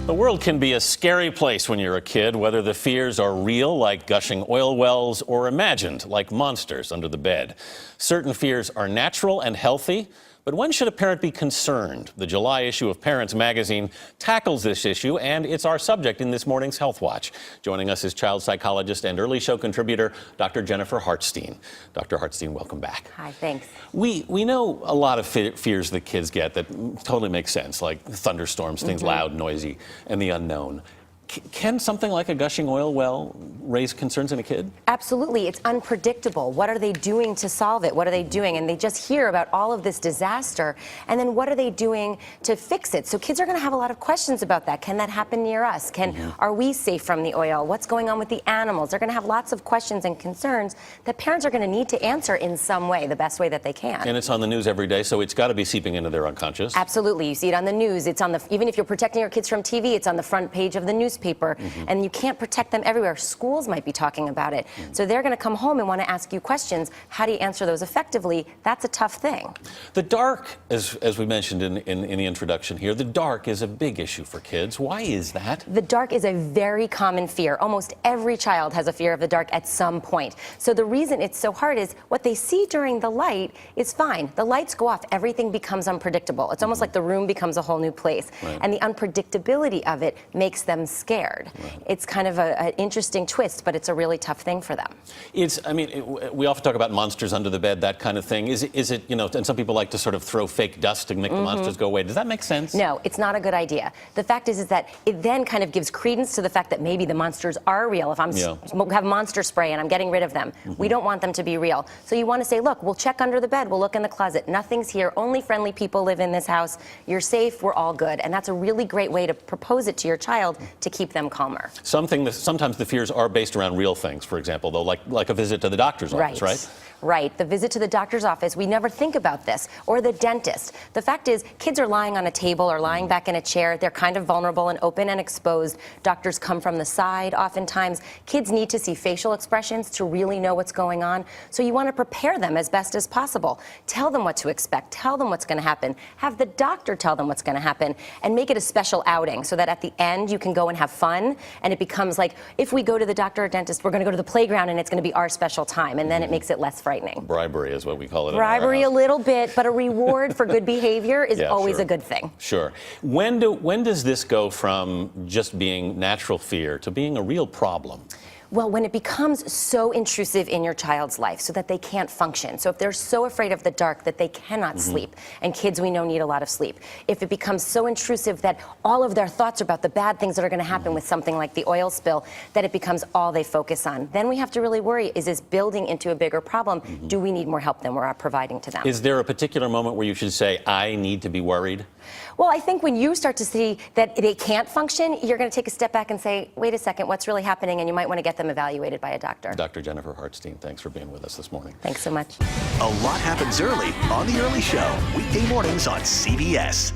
The world can be a scary place when you're a kid, whether the fears are real, like gushing oil wells, or imagined, like monsters under the bed. Certain fears are natural and healthy, but when should a parent be concerned? The July issue of Parents magazine tackles this issue, and it's our subject in this morning's Health Watch. Joining us is child psychologist and early show contributor, Dr. Jennifer Hartstein. Dr. Hartstein, welcome back. Hi, thanks. We know a lot of fears that kids get that totally make sense, like thunderstorms, things loud, noisy, and the unknown. Can something like a gushing oil well raise concerns in a kid? Absolutely. It's unpredictable. What are they doing to solve it? What are they doing? And they just hear about all of this disaster, and then what are they doing to fix it? So kids are going to have a lot of questions about that. Can that happen near us? Are we safe from the oil? What's going on with the animals? They're going to have lots of questions and concerns that parents are going to need to answer in some way, the best way that they can. And it's on the news every day, so it's got to be seeping into their unconscious. Absolutely. You see it on the news. It's on the, even if you're protecting your kids from TV, it's on the front page of the newspaper. And you can't protect them everywhere. Schools might be talking about it. So they're going to come home and want to ask you questions. How do you answer those effectively? That's a tough thing. The dark, as we mentioned in the introduction here, the dark is a big issue for kids. Why is that? The dark is a very common fear. Almost every child has a fear of the dark at some point. So the reason it's so hard is what they see during the light is fine. The lights go off. Everything becomes unpredictable. It's almost like the room becomes a whole new place. And the unpredictability of it makes them scared. It's kind of an interesting twist, but it's a really tough thing for them. We often talk about monsters under the bed, that kind of thing. Is it, and some people like to sort of throw fake dust to make the monsters go away. Does that make sense? No, it's not a good idea. The fact is that it then kind of gives credence to the fact that maybe the monsters are real. If I'm have monster spray and I'm getting rid of them, we don't want them to be real. So you want to say, look, we'll check under the bed, we'll look in the closet. Nothing's here. Only friendly people live in this house. You're safe. We're all good. And that's a really great way to propose it to your child to keep them calmer. Sometimes the fears are based around real things, for example, though, like a visit to the doctor's office, right? Right. The visit to the doctor's office, we never think about this. Or the dentist. The fact is, kids are lying on a table or lying back in a chair. They're kind of vulnerable and open and exposed. Doctors come from the side oftentimes. Kids need to see facial expressions to really know what's going on. So you want to prepare them as best as possible. Tell them what to expect. Tell them what's going to happen. Have the doctor tell them what's going to happen. And make it a special outing so that at the end you can go and have fun. And it becomes like, if we go to the doctor or dentist, we're going to go to the playground and it's going to be our special time. And then it makes it less frightening. Bribery is what we call it. Bribery a little bit, but a reward for good behavior is always a good thing. Sure. When does this go from just being natural fear to being a real problem? Well, when it becomes so intrusive in your child's life so that they can't function. So if they're so afraid of the dark that they cannot sleep, and kids we know need a lot of sleep. If it becomes so intrusive that all of their thoughts are about the bad things that are going to happen with something like the oil spill, that it becomes all they focus on. Then we have to really worry, is this building into a bigger problem? Do we need more help than we're providing to them? Is there a particular moment where you should say, I need to be worried? Well, I think when you start to see that they can't function, you're going to take a step back and say, wait a second, what's really happening? And you might want to get them evaluated by a doctor. Dr. Jennifer Hartstein, thanks for being with us this morning. Thanks so much. A lot happens early on The Early Show, weekday mornings on CBS.